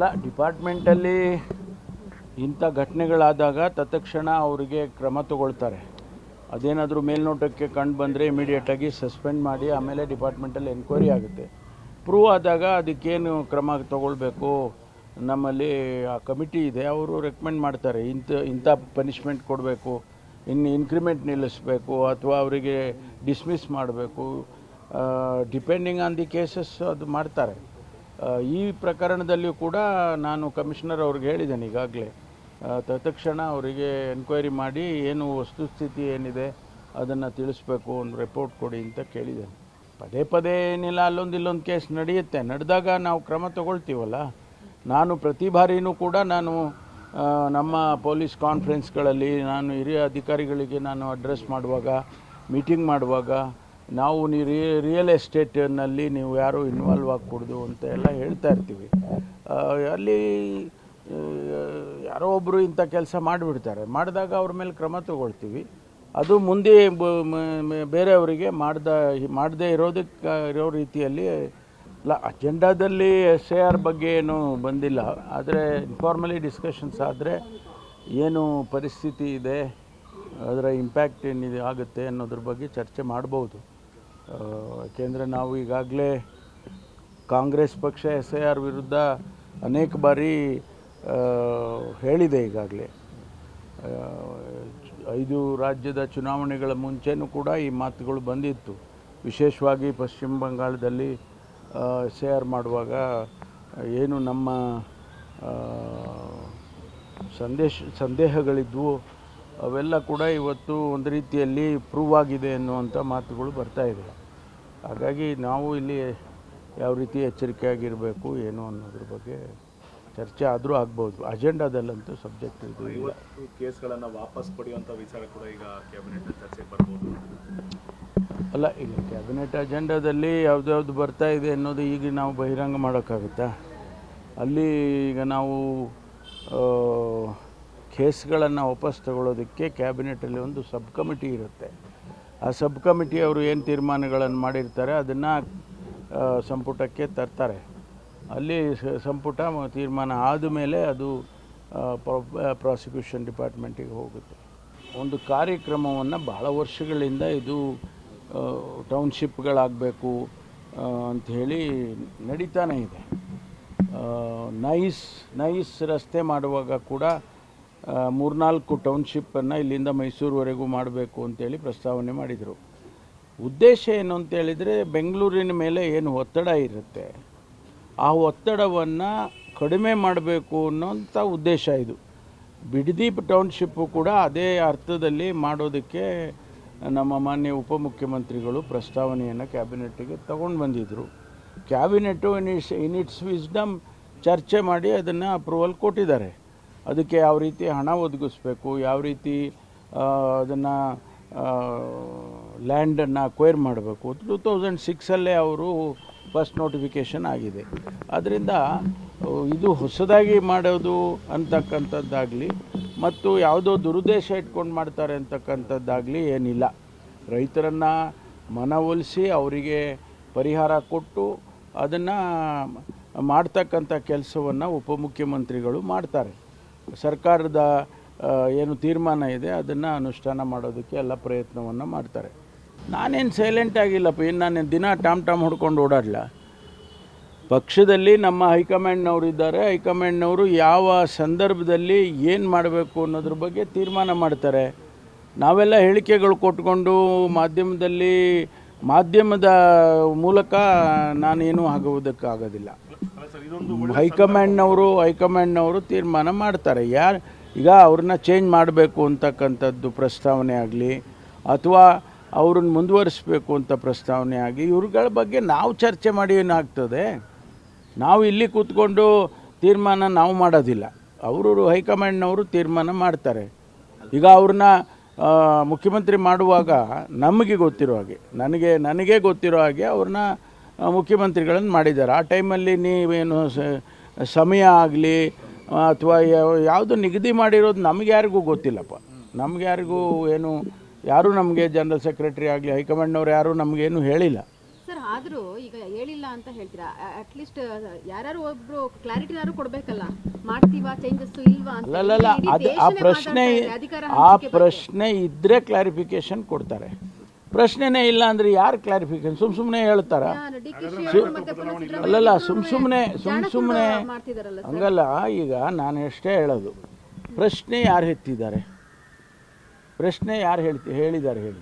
ಅಲ್ಲ, ಡಿಪಾರ್ಟ್ಮೆಂಟಲ್ಲಿ ಇಂಥ ಘಟನೆಗಳಾದಾಗ ತತ್ಕ್ಷಣ ಅವರಿಗೆ ಕ್ರಮ ತಗೊಳ್ತಾರೆ. ಅದೇನಾದರೂ ಮೇಲ್ನೋಟಕ್ಕೆ ಕಂಡು ಬಂದರೆ ಇಮಿಡಿಯೇಟಾಗಿ ಸಸ್ಪೆಂಡ್ ಮಾಡಿ ಆಮೇಲೆ ಡಿಪಾರ್ಟ್ಮೆಂಟಲ್ಲಿ ಎನ್ಕ್ವೈರಿ ಆಗುತ್ತೆ. ಪ್ರೂವ್ ಆದಾಗ ಅದಕ್ಕೇನು ಕ್ರಮ ತಗೊಳ್ಬೇಕು, ನಮ್ಮಲ್ಲಿ ಆ ಕಮಿಟಿ ಇದೆ, ಅವರು ರೆಕಮೆಂಡ್ ಮಾಡ್ತಾರೆ ಇಂಥ ಪನಿಷ್ಮೆಂಟ್ ಕೊಡಬೇಕು, ಇನ್ಕ್ರಿಮೆಂಟ್ ನಿಲ್ಲಿಸಬೇಕು ಅಥವಾ ಅವರಿಗೆ ಡಿಸ್ಮಿಸ್ ಮಾಡಬೇಕು, ಡಿಪೆಂಡಿಂಗ್ ಆನ್ ದಿ ಕೇಸಸ್ ಅದು ಮಾಡ್ತಾರೆ. ಈ ಪ್ರಕರಣದಲ್ಲಿಯೂ ಕೂಡ ನಾನು ಕಮಿಷನರ್ ಅವ್ರಿಗೆ ಹೇಳಿದ್ದೇನೆ ಈಗಾಗಲೇ, ತತ್ಕ್ಷಣ ಅವರಿಗೆ ಎನ್ಕ್ವೈರಿ ಮಾಡಿ ಏನು ವಸ್ತುಸ್ಥಿತಿ ಏನಿದೆ ಅದನ್ನು ತಿಳಿಸ್ಬೇಕು, ಒಂದು ರಿಪೋರ್ಟ್ ಕೊಡಿ ಅಂತ ಕೇಳಿದ್ದೇನೆ. ಪದೇ ಪದೇ ಏನಿಲ್ಲ, ಇಲ್ಲೊಂದು ಕೇಸ್ ನಡೆಯುತ್ತೆ, ನಡೆದಾಗ ನಾವು ಕ್ರಮ ತಗೊಳ್ತೀವಲ್ಲ. ನಾನು ಪ್ರತಿ ಬಾರಿನೂ ಕೂಡ ನಾನು ನಮ್ಮ ಪೊಲೀಸ್ ಕಾನ್ಫರೆನ್ಸ್ಗಳಲ್ಲಿ ನಾನು ಹಿರಿಯ ಅಧಿಕಾರಿಗಳಿಗೆ ನಾನು ಅಡ್ರೆಸ್ ಮಾಡುವಾಗ, ಮೀಟಿಂಗ್ ಮಾಡುವಾಗ ನಾವು ರಿಯಲ್ ಎಸ್ಟೇಟ್ನಲ್ಲಿ ನೀವು ಯಾರೂ ಇನ್ವಾಲ್ವ್ ಆಗಕೂಡ್ದು ಅಂತ ಎಲ್ಲ ಹೇಳ್ತಾ ಇರ್ತೀವಿ. ಅಲ್ಲಿ ಯಾರೋ ಒಬ್ಬರು ಇಂಥ ಕೆಲಸ ಮಾಡಿಬಿಡ್ತಾರೆ, ಮಾಡಿದಾಗ ಅವ್ರ ಮೇಲೆ ಕ್ರಮ ತಗೊಳ್ತೀವಿ. ಅದು ಮುಂದೆ ಬೇರೆಯವರಿಗೆ ಮಾಡದೇ ಇರೋ ರೀತಿಯಲ್ಲಿ ಅಲ್ಲ. ಅಜೆಂಡಾದಲ್ಲಿ SIR ಬಗ್ಗೆ ಏನೂ ಬಂದಿಲ್ಲ, ಆದರೆ ಇನ್ಫಾರ್ಮಲಿ ಡಿಸ್ಕಷನ್ಸ್ ಆದರೆ ಏನು ಪರಿಸ್ಥಿತಿ ಇದೆ, ಅದರ ಇಂಪ್ಯಾಕ್ಟ್ ಏನಿದೆ ಆಗುತ್ತೆ ಅನ್ನೋದ್ರ ಬಗ್ಗೆ ಚರ್ಚೆ ಮಾಡ್ಬೋದು. ಯಾಕೆಂದರೆ ನಾವು ಈಗಾಗಲೇ ಕಾಂಗ್ರೆಸ್ ಪಕ್ಷ SIR ವಿರುದ್ಧ ಅನೇಕ ಬಾರಿ ಹೇಳಿದೆ. ಈಗಾಗಲೇ 5 ರಾಜ್ಯದ ಚುನಾವಣೆಗಳ ಮುಂಚೆನೂ ಕೂಡ ಈ ಮಾತುಗಳು ಬಂದಿತ್ತು. ವಿಶೇಷವಾಗಿ ಪಶ್ಚಿಮ ಬಂಗಾಳದಲ್ಲಿ SIR ಮಾಡುವಾಗ ಏನು ನಮ್ಮ ಸಂದೇಹಗಳಿದ್ವು ಅವೆಲ್ಲ ಕೂಡ ಇವತ್ತು ಒಂದು ರೀತಿಯಲ್ಲಿ ಪ್ರೂವ್ ಆಗಿದೆ ಅನ್ನುವಂಥ ಮಾತುಗಳು ಬರ್ತಾ ಇದೆ. ಹಾಗಾಗಿ ನಾವು ಇಲ್ಲಿ ಯಾವ ರೀತಿ ಎಚ್ಚರಿಕೆಯಾಗಿರಬೇಕು ಏನು ಅನ್ನೋದ್ರ ಬಗ್ಗೆ ಚರ್ಚೆ ಆದರೂ ಆಗ್ಬೋದು. ಅಜೆಂಡಾದಲ್ಲಂತೂ ಸಬ್ಜೆಕ್ಟ್ ಇದು ಇಲ್ಲ. ಕೇಸ್ಗಳನ್ನು ವಾಪಸ್ ಪಡೆಯುವಂಥ ವಿಚಾರ ಕೂಡ ಈಗ ಕ್ಯಾಬಿನೆಟ್ ಚರ್ಚೆಗೆ ಬರ್ಬೋದು. ಅಲ್ಲ, ಈಗ ಕ್ಯಾಬಿನೆಟ್ ಅಜೆಂಡಾದಲ್ಲಿ ಯಾವ್ದು ಬರ್ತಾ ಇದೆ ಅನ್ನೋದು ಈಗ ನಾವು ಬಹಿರಂಗ ಮಾಡೋಕ್ಕಾಗುತ್ತಾ? ಅಲ್ಲಿ ಈಗ ನಾವು ಕೇಸ್ಗಳನ್ನು ವಾಪಸ್ ತಗೊಳ್ಳೋದಕ್ಕೆ ಕ್ಯಾಬಿನೆಟಲ್ಲಿ ಒಂದು ಸಬ್ ಕಮಿಟಿ ಇರುತ್ತೆ. ಆ ಸಬ್ ಕಮಿಟಿ ಅವರು ಏನು ತೀರ್ಮಾನಗಳನ್ನು ಮಾಡಿರ್ತಾರೆ ಅದನ್ನು ಸಂಪುಟಕ್ಕೆ ತರ್ತಾರೆ. ಅಲ್ಲಿ ಸಂಪುಟ ತೀರ್ಮಾನ ಆದಮೇಲೆ ಅದು ಪ್ರಾಸಿಕ್ಯೂಷನ್ ಡಿಪಾರ್ಟ್ಮೆಂಟಿಗೆ ಹೋಗುತ್ತೆ. ಒಂದು ಕಾರ್ಯಕ್ರಮವನ್ನು ಬಹಳ ವರ್ಷಗಳಿಂದ ಇದು ಟೌನ್ಶಿಪ್ಗಳಾಗಬೇಕು ಅಂಥೇಳಿ ನಡೀತಾನೇ ಇದೆ. ನೈಸ್ ರಸ್ತೆ ಮಾಡುವಾಗ ಕೂಡ 3-4 ಟೌನ್ಶಿಪ್ಪನ್ನು ಇಲ್ಲಿಂದ ಮೈಸೂರುವರೆಗೂ ಮಾಡಬೇಕು ಅಂತೇಳಿ ಪ್ರಸ್ತಾವನೆ ಮಾಡಿದರು. ಉದ್ದೇಶ ಏನು ಅಂತೇಳಿದರೆ, ಬೆಂಗಳೂರಿನ ಮೇಲೆ ಏನು ಒತ್ತಡ ಇರುತ್ತೆ ಆ ಒತ್ತಡವನ್ನು ಕಡಿಮೆ ಮಾಡಬೇಕು ಅನ್ನೋಂಥ ಉದ್ದೇಶ ಇದು. ಬಿಡದಿ ಟೌನ್ಶಿಪ್ಪು ಕೂಡ ಅದೇ ಅರ್ಥದಲ್ಲಿ ಮಾಡೋದಕ್ಕೆ ನಮ್ಮ ಮಾನ್ಯ ಉಪಮುಖ್ಯಮಂತ್ರಿಗಳು ಪ್ರಸ್ತಾವನೆಯನ್ನು ಕ್ಯಾಬಿನೆಟ್ಟಿಗೆ ತಗೊಂಡು ಬಂದಿದ್ದರು. ಕ್ಯಾಬಿನೆಟ್ಟು ಇನ್ ಇಟ್ಸ್ ವಿಸ್ಡಮ್ ಚರ್ಚೆ ಮಾಡಿ ಅದನ್ನು ಅಪ್ರೂವಲ್ ಕೊಟ್ಟಿದ್ದಾರೆ. ಅದಕ್ಕೆ ಯಾವ ರೀತಿ ಹಣ ಒದಗಿಸ್ಬೇಕು, ಯಾವ ರೀತಿ ಅದನ್ನು ಲ್ಯಾಂಡನ್ನು ಅಕ್ವೈರ್ ಮಾಡಬೇಕು, 2006 ಅವರು ಫಸ್ಟ್ ನೋಟಿಫಿಕೇಷನ್ ಆಗಿದೆ. ಆದ್ದರಿಂದ ಇದು ಹೊಸದಾಗಿ ಮಾಡೋದು ಅಂತಕ್ಕಂಥದ್ದಾಗಲಿ ಮತ್ತು ಯಾವುದೋ ದುರುದ್ದೇಶ ಇಟ್ಕೊಂಡು ಮಾಡ್ತಾರೆ ಅಂತಕ್ಕಂಥದ್ದಾಗಲಿ ಏನಿಲ್ಲ. ರೈತರನ್ನು ಮನವೊಲಿಸಿ ಅವರಿಗೆ ಪರಿಹಾರ ಕೊಟ್ಟು ಅದನ್ನು ಮಾಡ್ತಕ್ಕಂಥ ಕೆಲಸವನ್ನು ಉಪಮುಖ್ಯಮಂತ್ರಿಗಳು ಮಾಡ್ತಾರೆ. ಸರ್ಕಾರದ ಏನು ತೀರ್ಮಾನ ಇದೆ ಅದನ್ನು ಅನುಷ್ಠಾನ ಮಾಡೋದಕ್ಕೆ ಎಲ್ಲ ಪ್ರಯತ್ನವನ್ನು ಮಾಡ್ತಾರೆ. ನಾನೇನು ಸೈಲೆಂಟ್ ಆಗಿಲ್ಲಪ್ಪ, ಏನು ನಾನು ದಿನ ಟಾಮ್ ಹೊಡ್ಕೊಂಡು ಓಡಾಡಲ್ಲ. ಪಕ್ಷದಲ್ಲಿ ನಮ್ಮ ಹೈಕಮಾಂಡ್ನವರು ಇದ್ದಾರೆ. ಹೈಕಮಾಂಡ್ನವರು ಯಾವ ಸಂದರ್ಭದಲ್ಲಿ ಏನು ಮಾಡಬೇಕು ಅನ್ನೋದ್ರ ಬಗ್ಗೆ ತೀರ್ಮಾನ ಮಾಡ್ತಾರೆ. ನಾವೆಲ್ಲ ಹೇಳಿಕೆಗಳು ಕೊಟ್ಕೊಂಡು ಮಾಧ್ಯಮದ ಮೂಲಕ ನಾನೇನು ಆಗುವುದಕ್ಕಾಗೋದಿಲ್ಲ. ಹೈಕಮಾಂಡ್ನವರು ತೀರ್ಮಾನ ಮಾಡ್ತಾರೆ. ಈಗ ಅವ್ರನ್ನ ಚೇಂಜ್ ಮಾಡಬೇಕು ಅಂತಕ್ಕಂಥದ್ದು ಪ್ರಸ್ತಾವನೆ ಆಗಲಿ ಅಥವಾ ಅವ್ರನ್ನ ಮುಂದುವರಿಸಬೇಕು ಅಂತ ಪ್ರಸ್ತಾವನೆ ಆಗಲಿ, ಇವ್ರುಗಳ ಬಗ್ಗೆ ನಾವು ಚರ್ಚೆ ಮಾಡಿ ಏನಾಗ್ತದೆ? ನಾವು ಇಲ್ಲಿ ಕೂತ್ಕೊಂಡು ತೀರ್ಮಾನ ನಾವು ಮಾಡೋದಿಲ್ಲ, ಅವರು ಹೈಕಮಾಂಡ್ನವರು ತೀರ್ಮಾನ ಮಾಡ್ತಾರೆ. ಈಗ ಅವ್ರನ್ನ ಮುಖ್ಯಮಂತ್ರಿ ಮಾಡುವಾಗ ನಮಗೆ ಗೊತ್ತಿರೋ ಹಾಗೆ, ನನಗೆ ಗೊತ್ತಿರೋ ಹಾಗೆ ಅವ್ರನ್ನ ಮುಖ್ಯಮಂತ್ರಿಗಳನ್ನು ಮಾಡಿದ್ದಾರೆ. ಆ ಟೈಮಲ್ಲಿ ನೀವೇನು ಸಮಯ ಆಗಲಿ ಅಥವಾ ಯಾವುದು ನಿಗದಿ ಮಾಡಿರೋದು ನಮಗೆ ಯಾರಿಗೂ ಗೊತ್ತಿಲ್ಲಪ್ಪ. ನಮ್ಗೆ ಯಾರಿಗೂ ಯಾರೂ ನಮಗೆ ಜನರಲ್ ಸೆಕ್ರೆಟರಿ ಆಗಲಿ ಹೈಕಮಾಂಡ್ನವ್ರು ಯಾರೂ ನಮಗೇನು ಹೇಳಿಲ್ಲ. ಸರ್, ಆದರೂ ಈಗ ಹೇಳಿಲ್ಲ ಅಂತ ಹೇಳ್ತೀರಾ, ಅಟ್ಲೀಸ್ಟ್ ಯಾರು ಒಬ್ರು ಕ್ಲಾರಿಟಿನಾರು ಕೊಡ್ಬೇಕಲ್ಲ, ಮಾಡ್ತೀವಾ ಚೇಂಜಸ್ ಇಲ್ವಾ ಅಂತ. ಅಲ್ಲಲ್ಲ, ಅದು ಆ ಪ್ರಶ್ನೆ ಇದ್ರೆ ಕ್ಲಾರಿಫಿಕೇಶನ್ ಕೊಡ್ತಾರೆ. ಪ್ರಶ್ನೆನೇ ಇಲ್ಲ ಅಂದ್ರೆ ಯಾರು ಕ್ಲಾರಿಫಿಕೇಶನ್? ಸುಮ್ಮನೆ ಹೇಳ್ತಾರ? ಅಲ್ಲಲ್ಲ, ಸುಮ್ಮನೆ ಹಂಗಲ್ಲ. ಈಗ ನಾನು ಎಷ್ಟೇ ಹೇಳೋದು, ಪ್ರಶ್ನೆ ಯಾರು ಎತ್ತಿದ್ದಾರೆ? ಪ್ರಶ್ನೆ ಯಾರು ಹೇಳಿದ್ದಾರೆ ಹೇಳಿ?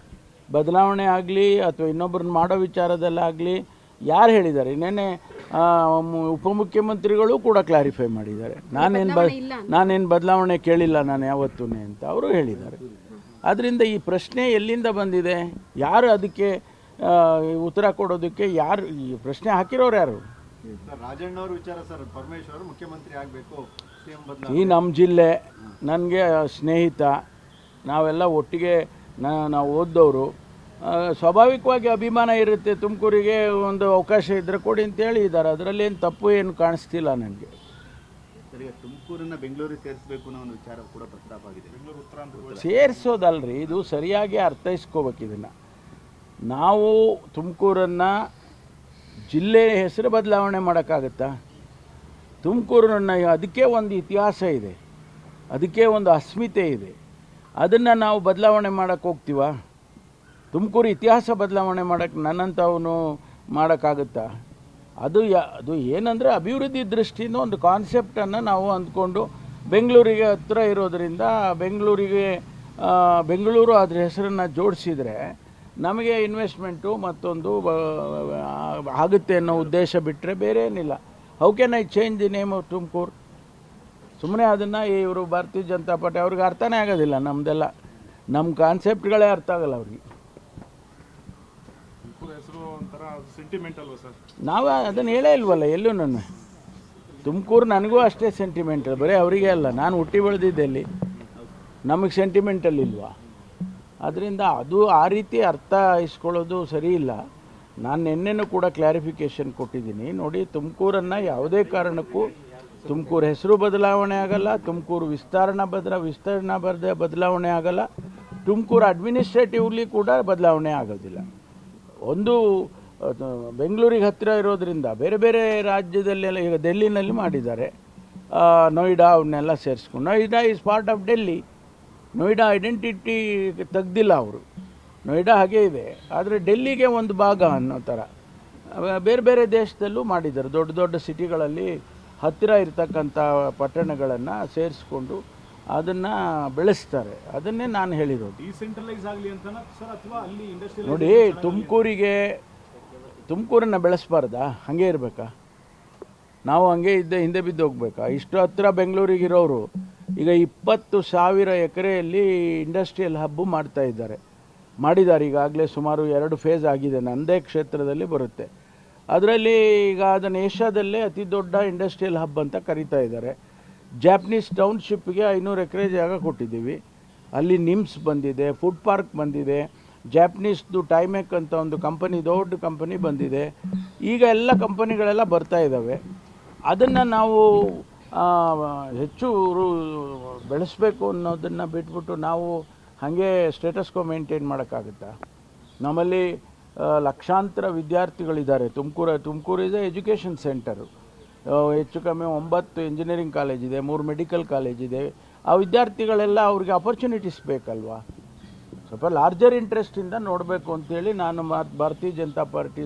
ಬದಲಾವಣೆ ಆಗಲಿ ಅಥವಾ ಇನ್ನೊಬ್ಬರನ್ನ ಮಾಡೋ ವಿಚಾರದಲ್ಲಾಗಲಿ ಯಾರು ಹೇಳಿದ್ದಾರೆ? ನೆನ್ನೆ ಉಪಮುಖ್ಯಮಂತ್ರಿಗಳು ಕೂಡ ಕ್ಲಾರಿಫೈ ಮಾಡಿದ್ದಾರೆ. ನಾನೇನು ಬದಲಾವಣೆ ಕೇಳಿಲ್ಲ ನಾನು ಯಾವತ್ತೂ ಅಂತ ಅವರು ಹೇಳಿದ್ದಾರೆ. ಆದ್ದರಿಂದ ಈ ಪ್ರಶ್ನೆ ಎಲ್ಲಿಂದ ಬಂದಿದೆ? ಯಾರು ಅದಕ್ಕೆ ಉತ್ತರ ಕೊಡೋದಕ್ಕೆ ಯಾರು ಈ ಪ್ರಶ್ನೆ ಹಾಕಿರೋರು ಯಾರು? ರಾಜಣ್ಣವ್ರ ವಿಚಾರ ಸರ್, ಪರಮೇಶ್ವರ್ ಮುಖ್ಯಮಂತ್ರಿ ಆಗಬೇಕು, ಈ ನಮ್ಮ ಜಿಲ್ಲೆ, ನನಗೆ ಸ್ನೇಹಿತ, ನಾವೆಲ್ಲ ಒಟ್ಟಿಗೆ ನಾವು ಓದ್ದವರು, ಸ್ವಾಭಾವಿಕವಾಗಿ ಅಭಿಮಾನ ಇರುತ್ತೆ. ತುಮಕೂರಿಗೆ ಒಂದು ಅವಕಾಶ ಇದ್ದರೆ ಕೊಡಿ ಅಂತ ಹೇಳಿದ್ದಾರೆ. ಅದರಲ್ಲಿ ಏನು ತಪ್ಪು ಏನು ಕಾಣಿಸ್ತಿಲ್ಲ ನನಗೆ. ಸರಿ, ತುಮಕೂರನ್ನ ಬೆಂಗಳೂರಿಗೆ ಸೇರಿಸಬೇಕು ಅನ್ನೋ ಒಂದು ವಿಚಾರ ಕೂಡ ಪ್ರಸ್ತಾಪ ಆಗಿದೆ. ಸೇರಿಸೋದಲ್ರಿ, ಇದು ಸರಿಯಾಗಿ ಅರ್ಥೈಸ್ಕೋಬೇಕು ಇದನ್ನು. ನಾವು ತುಮಕೂರನ್ನು ಜಿಲ್ಲೆ ಹೆಸರು ಬದಲಾವಣೆ ಮಾಡೋಕ್ಕಾಗತ್ತಾ? ತುಮಕೂರನ್ನು ಅದಕ್ಕೆ ಒಂದು ಇತಿಹಾಸ ಇದೆ, ಅದಕ್ಕೆ ಒಂದು ಅಸ್ಮಿತೆ ಇದೆ. ಅದನ್ನು ನಾವು ಬದಲಾವಣೆ ಮಾಡೋಕ್ಕೆ ಹೋಗ್ತೀವ? ತುಮಕೂರು ಇತಿಹಾಸ ಬದಲಾವಣೆ ಮಾಡೋಕ್ಕೆ ನನ್ನಂಥವನು ಮಾಡೋಕ್ಕಾಗುತ್ತಾ? ಅದು ಏನಂದರೆ ಅಭಿವೃದ್ಧಿ ದೃಷ್ಟಿಯಿಂದ ಒಂದು ಕಾನ್ಸೆಪ್ಟನ್ನು ನಾವು ಅಂದ್ಕೊಂಡು ಬೆಂಗಳೂರಿಗೆ ಹತ್ತಿರ ಇರೋದರಿಂದ ಬೆಂಗಳೂರು ಅದ್ರ ಹೆಸರನ್ನು ಜೋಡಿಸಿದರೆ ನಮಗೆ ಇನ್ವೆಸ್ಟ್ಮೆಂಟು ಮತ್ತೊಂದು ಆಗುತ್ತೆ ಅನ್ನೋ ಉದ್ದೇಶ ಬಿಟ್ಟರೆ ಬೇರೆ ಏನಿಲ್ಲ. How can I change the name of Tumakuru? ಸುಮ್ಮನೆ ಅದನ್ನು ಇವರು ಭಾರತೀಯ ಜನತಾ ಪಾರ್ಟಿ ಅವ್ರಿಗೆ ಅರ್ಥನೇ ಆಗೋದಿಲ್ಲ. ನಮ್ಮದೆಲ್ಲ ನಮ್ಮ ಕಾನ್ಸೆಪ್ಟ್ಗಳೇ ಅರ್ಥ ಆಗಲ್ಲ ಅವ್ರಿಗೆ. ನಾವು ಅದನ್ನು ಹೇಳೇ ಇಲ್ವಲ್ಲ ಎಲ್ಲೂ. ನನ್ನ ತುಮಕೂರು ನನಗೂ ಅಷ್ಟೇ ಸೆಂಟಿಮೆಂಟಲ್, ಬರೀ ಅವರಿಗೆ ಅಲ್ಲ. ನಾನು ಹುಟ್ಟಿ ಬೆಳೆದಿದ್ದಲ್ಲಿ ನಮಗೆ ಸೆಂಟಿಮೆಂಟಲ್ ಇಲ್ವಾ? ಅದರಿಂದ ಅದು ಆ ರೀತಿ ಅರ್ಥ ಇಸ್ಕೊಳ್ಳೋದು ಸರಿ ಇಲ್ಲ. ನಾನು ನಿನ್ನೆನೂ ಕೂಡ ಕ್ಲಾರಿಫಿಕೇಷನ್ ಕೊಟ್ಟಿದ್ದೀನಿ. ನೋಡಿ, ತುಮಕೂರನ್ನು ಯಾವುದೇ ಕಾರಣಕ್ಕೂ ತುಮಕೂರು ಹೆಸರು ಬದಲಾವಣೆ ಆಗಲ್ಲ, ತುಮಕೂರು ವಿಸ್ತರಣಾ ಬದಲಾವಣೆ ಆಗಲ್ಲ, ತುಮಕೂರು ಅಡ್ಮಿನಿಸ್ಟ್ರೇಟಿವ್ಲಿ ಕೂಡ ಬದಲಾವಣೆ ಆಗೋದಿಲ್ಲ. ಒಂದು ಬೆಂಗಳೂರಿಗೆ ಹತ್ತಿರ ಇರೋದ್ರಿಂದ ಬೇರೆ ಬೇರೆ ರಾಜ್ಯದಲ್ಲೆಲ್ಲ, ಈಗ ಡೆಲ್ಲಿನಲ್ಲಿ ಮಾಡಿದ್ದಾರೆ, ನೋಯ್ಡಾ ಅವನ್ನೆಲ್ಲ ಸೇರಿಸ್ಕೊಂಡು. Noida is part of Delhi. Noida identity ತೆಗ್ದಿಲ್ಲ ಅವರು. ನೋಯ್ಡಾ ಹಾಗೇ ಇದೆ, ಆದರೆ ಡೆಲ್ಲಿಗೆ ಒಂದು ಭಾಗ ಅನ್ನೋ ಥರ ಬೇರೆ ಬೇರೆ ದೇಶದಲ್ಲೂ ಮಾಡಿದ್ದಾರೆ. ದೊಡ್ಡ ದೊಡ್ಡ ಸಿಟಿಗಳಲ್ಲಿ ಹತ್ತಿರ ಇರ್ತಕ್ಕಂಥ ಪಟ್ಟಣಗಳನ್ನು ಸೇರಿಸ್ಕೊಂಡು ಅದನ್ನು ಬೆಳೆಸ್ತಾರೆ. ಅದನ್ನೇ ನಾನು ಹೇಳಿರೋದು. ನೋಡಿ, ತುಮಕೂರನ್ನು ಬೆಳೆಸಬಾರ್ದಾ? ಹಾಗೆ ಇರಬೇಕಾ? ನಾವು ಹಂಗೆ ಹಿಂದೆ ಬಿದ್ದು ಹೋಗ್ಬೇಕಾ? ಇಷ್ಟು ಹತ್ತಿರ ಬೆಂಗಳೂರಿಗಿರೋರು ಈಗ 20,000 ಎಕರೆಯಲ್ಲಿ ಇಂಡಸ್ಟ್ರಿಯಲ್ ಹಬ್ಬು ಮಾಡಿದ್ದಾರೆ. ಈಗಾಗಲೇ ಸುಮಾರು 2 ಫೇಸ್ ಆಗಿದೆ. ನನ್ನದೇ ಕ್ಷೇತ್ರದಲ್ಲಿ ಬರುತ್ತೆ. ಅದರಲ್ಲಿ ಈಗ ಅದನ್ನು ಏಷ್ಯಾದಲ್ಲೇ ಅತಿ ದೊಡ್ಡ ಇಂಡಸ್ಟ್ರಿಯಲ್ ಹಬ್ ಅಂತ ಕರೀತಾ ಇದ್ದಾರೆ. ಜಾಪನೀಸ್ ಟೌನ್ಶಿಪ್ಗೆ 500 ಎಕರೆ ಜಾಗ ಕೊಟ್ಟಿದ್ದೀವಿ. ಅಲ್ಲಿ ನಿಮ್ಸ್ ಬಂದಿದೆ, ಫುಡ್ ಪಾರ್ಕ್ ಬಂದಿದೆ, ಜಾಪನೀಸ್ದು ಟೈಮೆಕ್ ಅಂತ ಒಂದು ಕಂಪನಿ, ದೊಡ್ಡ ಕಂಪನಿ ಬಂದಿದೆ. ಈಗ ಎಲ್ಲ ಕಂಪನಿಗಳೆಲ್ಲ ಬರ್ತಾ ಇದ್ದಾವೆ. ಅದನ್ನು ನಾವು ಹೆಚ್ಚು ಬೆಳೆಸಬೇಕು ಅನ್ನೋದನ್ನು ಬಿಟ್ಬಿಟ್ಟು ನಾವು ಹಾಗೆ ಸ್ಟೇಟಸ್ಕೋ ಮೇಂಟೈನ್ ಮಾಡೋಕ್ಕಾಗುತ್ತಾ? ನಮ್ಮಲ್ಲಿ ಲಕ್ಷಾಂತರ ವಿದ್ಯಾರ್ಥಿಗಳಿದ್ದಾರೆ. Tumakuru is education centre. ಹೆಚ್ಚು ಕಮ್ಮಿ 9 ಇಂಜಿನಿಯರಿಂಗ್ ಕಾಲೇಜ್ ಇದೆ, 3 ಮೆಡಿಕಲ್ ಕಾಲೇಜ್ ಇದೆ. ಆ ವಿದ್ಯಾರ್ಥಿಗಳೆಲ್ಲ ಅವ್ರಿಗೆ ಅಪರ್ಚುನಿಟೀಸ್ ಬೇಕಲ್ವಾ? ಸ್ವಲ್ಪ ಲಾರ್ಜರ್ ಇಂಟ್ರೆಸ್ಟಿಂದ ನೋಡಬೇಕು ಅಂತೇಳಿ ನಾನು ಭಾರತೀಯ ಜನತಾ ಪಾರ್ಟಿ